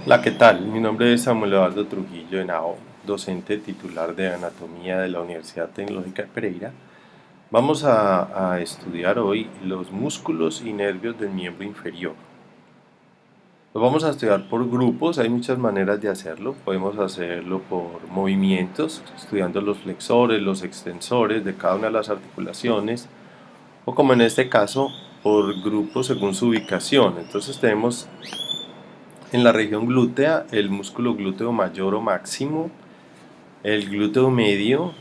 Hola, ¿qué tal? Mi nombre es Samuel Eduardo Trujillo Henao, docente titular de Anatomía de la Universidad Tecnológica de Pereira. Vamos a estudiar hoy los músculos y nervios del miembro inferior. Los vamos a estudiar por grupos, hay muchas maneras de hacerlo. Podemos hacerlo por movimientos, estudiando los flexores, los extensores de cada una de las articulaciones, o como en este caso, por grupos según su ubicación. Entonces tenemos en la región glútea el músculo glúteo mayor o máximo, el glúteo medio,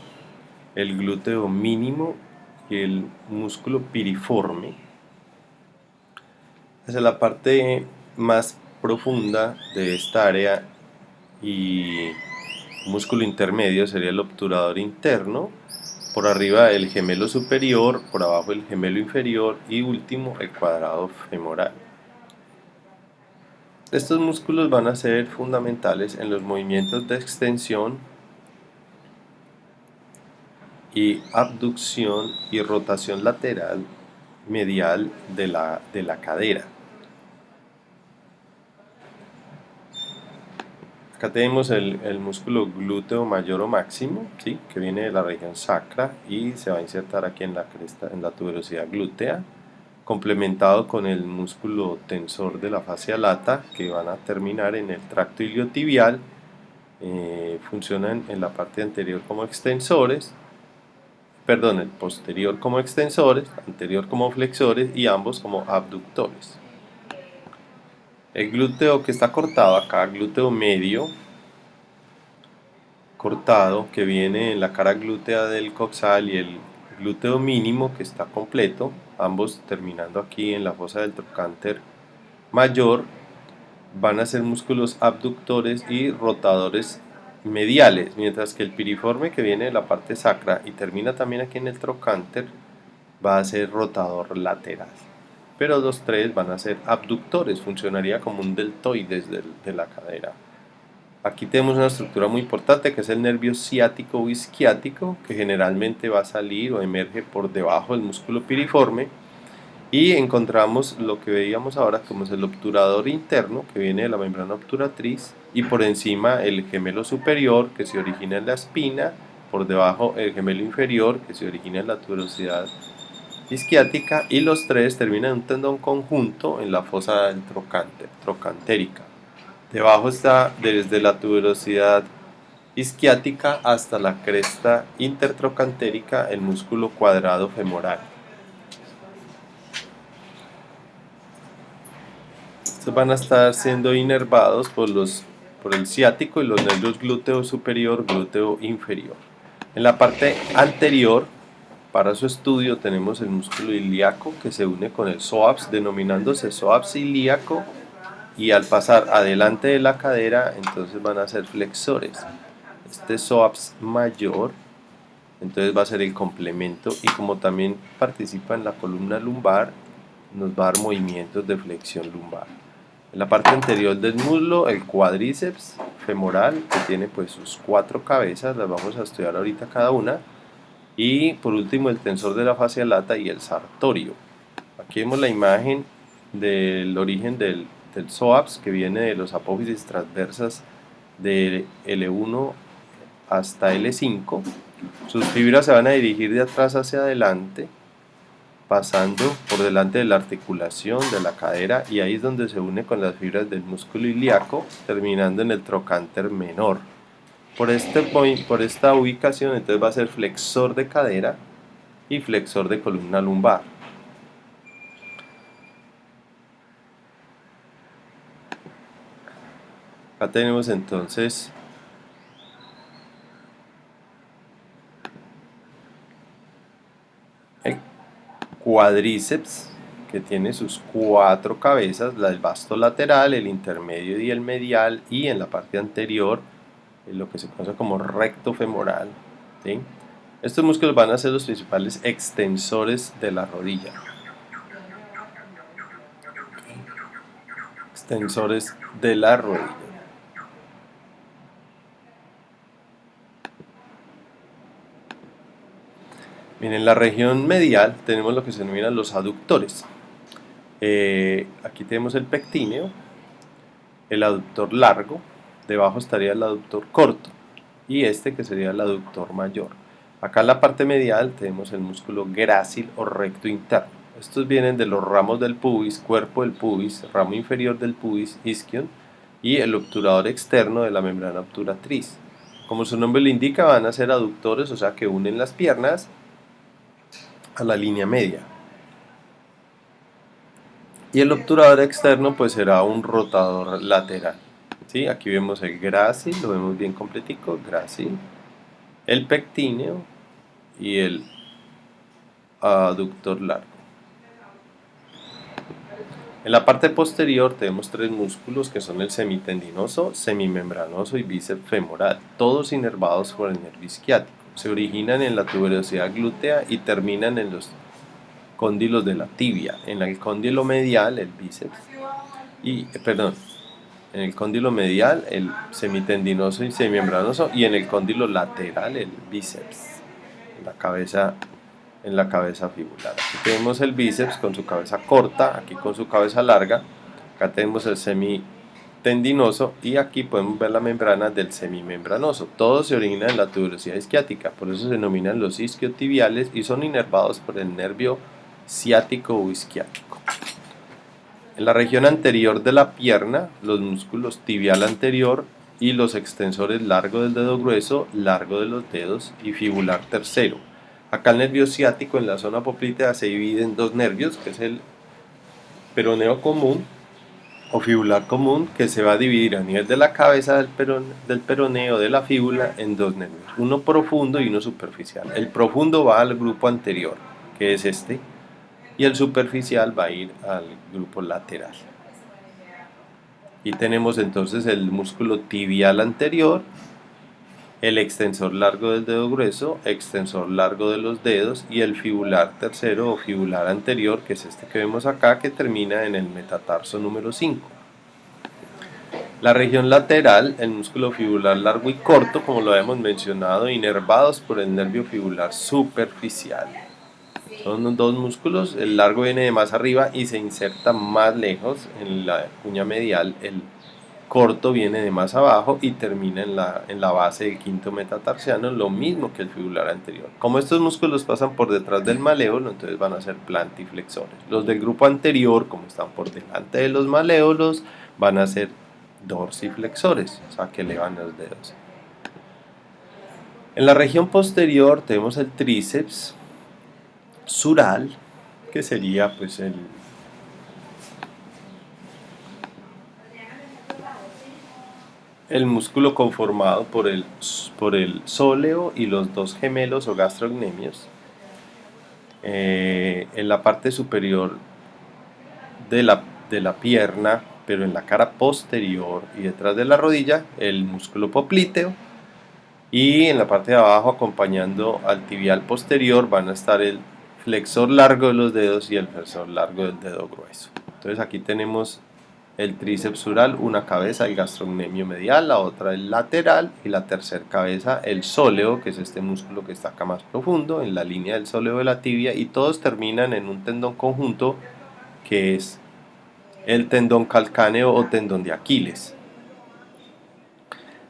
el glúteo mínimo y el músculo piriforme. Esa es la parte más profunda de esta área y músculo intermedio sería el obturador interno, por arriba el gemelo superior, por abajo el gemelo inferior y último el cuadrado femoral. Estos músculos van a ser fundamentales en los movimientos de extensión y abducción y rotación lateral medial de la cadera. Acá tenemos el músculo glúteo mayor o máximo, ¿sí? Que viene de la región sacra y se va a insertar aquí en la cresta, en la tuberosidad glútea, complementado con el músculo tensor de la fascia lata, que van a terminar en el tracto iliotibial. Funcionan en la parte anterior como extensores, perdón, el posterior como extensores, anterior como flexores y ambos como abductores. El glúteo que está cortado acá, glúteo medio cortado, que viene en la cara glútea del coxal, y el glúteo mínimo que está completo, ambos terminando aquí en la fosa del trocánter mayor, van a ser músculos abductores y rotadores mediales, mientras que el piriforme, que viene de la parte sacra y termina también aquí en el trocánter, va a ser rotador lateral. Pero los tres van a ser abductores, funcionaría como un deltoides de la cadera. Aquí tenemos una estructura muy importante que es el nervio ciático o isquiático, que generalmente va a salir o emerge por debajo del músculo piriforme, y encontramos lo que veíamos ahora como es el obturador interno, que viene de la membrana obturatriz, y por encima el gemelo superior, que se origina en la espina, por debajo el gemelo inferior, que se origina en la tuberosidad isquiática, y los tres terminan en un tendón conjunto en la fosa del trocantérica. Debajo está desde la tuberosidad isquiática hasta la cresta intertrocantérica el músculo cuadrado femoral. Estos van a estar siendo inervados por el ciático y los nervios glúteo superior, glúteo inferior. En la parte anterior, para su estudio, tenemos el músculo ilíaco que se une con el psoas, denominándose psoas ilíaco, y al pasar adelante de la cadera, entonces van a ser flexores. Este psoas mayor, entonces va a ser el complemento, y como también participa en la columna lumbar, nos va a dar movimientos de flexión lumbar. En la parte anterior del muslo, el cuádriceps femoral, que tiene pues sus 4 cabezas, las vamos a estudiar ahorita cada una. Y por último el tensor de la fascia lata y el sartorio. Aquí vemos la imagen del origen del psoas, que viene de los apófisis transversas de L1 hasta L5. Sus fibras se van a dirigir de atrás hacia adelante, pasando por delante de la articulación de la cadera, y ahí es donde se une con las fibras del músculo ilíaco, terminando en el trocánter menor. Por esta ubicación entonces va a ser flexor de cadera y flexor de columna lumbar. Acá tenemos entonces el cuádriceps, que tiene sus 4 cabezas, el vasto lateral, el intermedio y el medial, y en la parte anterior lo que se conoce como recto femoral, ¿sí? Estos músculos van a ser los principales extensores de la rodilla. Extensores de la rodilla. Bien, en la región medial tenemos lo que se denominan los aductores. Aquí tenemos el pectíneo, el aductor largo, debajo estaría el aductor corto y este que sería el aductor mayor. Acá en la parte medial tenemos el músculo grácil o recto interno. Estos vienen de los ramos del pubis, cuerpo del pubis, ramo inferior del pubis, isquion, y el obturador externo de la membrana obturatriz. Como su nombre lo indica, van a ser aductores, o sea que unen las piernas a la línea media. Y el obturador externo pues será un rotador lateral. ¿Sí? Aquí vemos el grácil, lo vemos bien completico, grácil, el pectíneo y el aductor largo. En la parte posterior tenemos tres músculos que son el semitendinoso, semimembranoso y bíceps femoral, todos inervados por el nervio isquiático. Se originan en la tuberosidad glútea y terminan en los cóndilos de la tibia. En el cóndilo medial, el bíceps, en el cóndilo medial, el semitendinoso y semimembranoso, y en el cóndilo lateral, el bíceps, en la cabeza fibular. Aquí tenemos el bíceps con su cabeza corta, aquí con su cabeza larga. Acá tenemos el semitendinoso y aquí podemos ver la membrana del semimembranoso. Todos se originan en la tuberosidad isquiática, por eso se denominan los isquiotibiales y son inervados por el nervio ciático o isquiático. En la región anterior de la pierna, los músculos tibial anterior y los extensores largo del dedo grueso, largo de los dedos y fibular tercero. Acá el nervio ciático en la zona poplítea se divide en dos nervios, que es el peroneo común o fibular común, que se va a dividir a nivel de la cabeza del peroneo de la fíbula en dos nervios, uno profundo y uno superficial. El profundo va al grupo anterior, que es este, y el superficial va a ir al grupo lateral. Y tenemos entonces el músculo tibial anterior, el extensor largo del dedo grueso, extensor largo de los dedos y el fibular tercero o fibular anterior, que es este que vemos acá, que termina en el metatarso número 5. La región lateral, el músculo fibular largo y corto, como lo habíamos mencionado, inervados por el nervio fibular superficial. Son dos músculos, el largo viene de más arriba y se inserta más lejos en la cuña medial, el corto viene de más abajo y termina en la base del quinto metatarsiano, lo mismo que el fibular anterior. Como estos músculos pasan por detrás del maléolo, entonces van a ser plantiflexores. Los del grupo anterior, como están por delante de los maléolos, van a ser dorsiflexores, o sea que elevan los dedos. En la región posterior tenemos el tríceps sural, que sería pues el músculo conformado por el sóleo y los dos gemelos o gastrocnemios. En la parte superior de la pierna, pero en la cara posterior y detrás de la rodilla, el músculo poplíteo. Y en la parte de abajo, acompañando al tibial posterior, van a estar el flexor largo de los dedos y el flexor largo del dedo grueso. Entonces aquí tenemos el tríceps sural, una cabeza, el gastrocnemio medial, la otra el lateral y la tercera cabeza el sóleo, que es este músculo que está acá más profundo, en la línea del sóleo de la tibia, y todos terminan en un tendón conjunto que es el tendón calcáneo o tendón de Aquiles.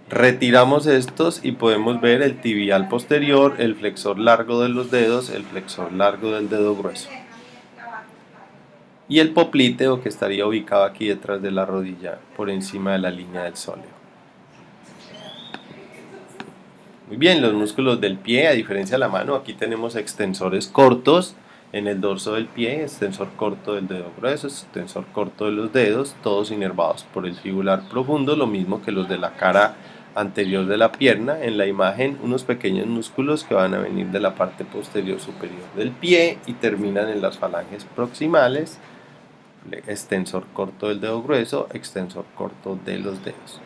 Retiramos estos y podemos ver el tibial posterior, el flexor largo de los dedos, el flexor largo del dedo grueso. Y el poplíteo, que estaría ubicado aquí detrás de la rodilla, por encima de la línea del sóleo. Muy bien, los músculos del pie, a diferencia de la mano, aquí tenemos extensores cortos en el dorso del pie, extensor corto del dedo grueso, extensor corto de los dedos, todos inervados por el fibular profundo, lo mismo que los de la cara anterior de la pierna. En la imagen, unos pequeños músculos que van a venir de la parte posterior superior del pie y terminan en las falanges proximales, extensor corto del dedo grueso, extensor corto de los dedos.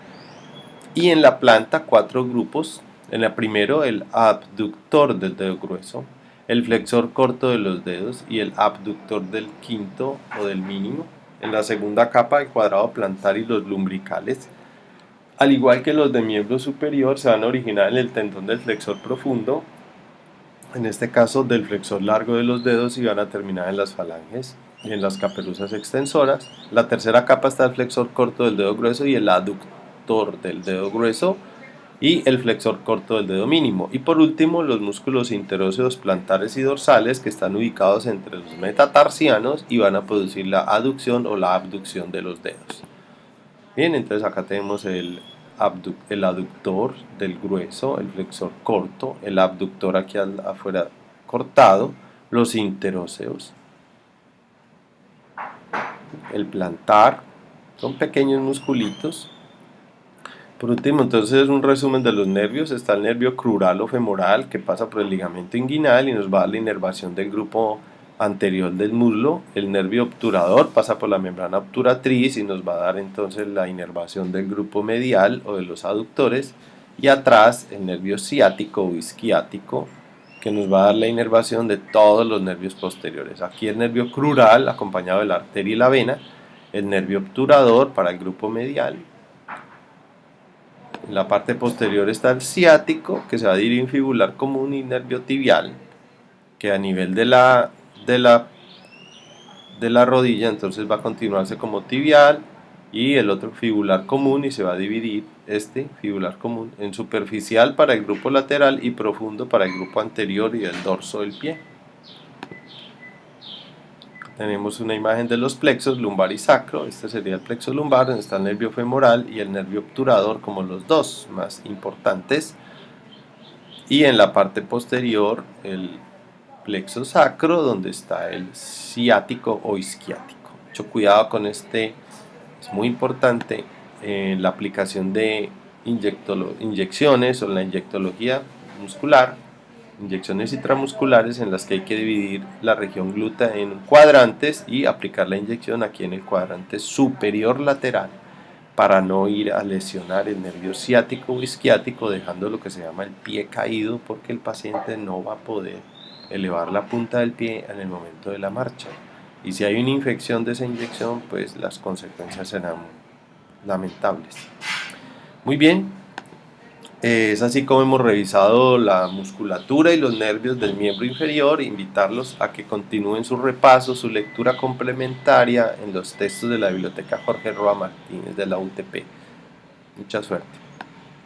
Y en la planta, 4 grupos. En la primero, el abductor del dedo grueso, el flexor corto de los dedos y el abductor del quinto o del mínimo. En la segunda capa, el cuadrado plantar y los lumbricales. Al igual que los de miembro superior, se van a originar en el tendón del flexor profundo, en este caso del flexor largo de los dedos, y van a terminar en las falanges. en las caperuzas extensoras. La tercera capa está el flexor corto del dedo grueso y el aductor del dedo grueso y el flexor corto del dedo mínimo. Y por último, los músculos interóseos plantares y dorsales que están ubicados entre los metatarsianos y van a producir la aducción o la abducción de los dedos. Bien, entonces acá tenemos el aductor del grueso, el flexor corto, el abductor aquí afuera cortado, los interóseos, el plantar, son pequeños musculitos. Por último, entonces un resumen de los nervios. Está el nervio crural o femoral que pasa por el ligamento inguinal y nos va a dar la inervación del grupo anterior del muslo. El nervio obturador pasa por la membrana obturatriz y nos va a dar entonces la inervación del grupo medial o de los aductores. Y atrás el nervio ciático o isquiático que nos va a dar la inervación de todos los nervios posteriores. Aquí el nervio crural acompañado de la arteria y la vena, el nervio obturador para el grupo medial. En la parte posterior está el ciático, que se va a dividir en fibular común y nervio tibial, que a nivel de la rodilla entonces va a continuarse como tibial, y el otro fibular común, y se va a dividir este fibular común en superficial para el grupo lateral y profundo para el grupo anterior y el dorso del pie. Tenemos una imagen de los plexos lumbar y sacro. Este sería el plexo lumbar, donde está el nervio femoral y el nervio obturador como los dos más importantes. Y en la parte posterior el plexo sacro, donde está el ciático o isquiático. Mucho cuidado con este, es muy importante en la aplicación de inyecciones o la inyectología muscular, inyecciones intramusculares en las que hay que dividir la región glútea en cuadrantes y aplicar la inyección aquí en el cuadrante superior lateral para no ir a lesionar el nervio ciático o isquiático, dejando lo que se llama el pie caído, porque el paciente no va a poder elevar la punta del pie en el momento de la marcha. Y si hay una infección de esa inyección, pues las consecuencias serán lamentables. Muy bien, es así como hemos revisado la musculatura y los nervios del miembro inferior. Invitarlos a que continúen su repaso, su lectura complementaria en los textos de la Biblioteca Jorge Roa Martínez de la UTP. Mucha suerte.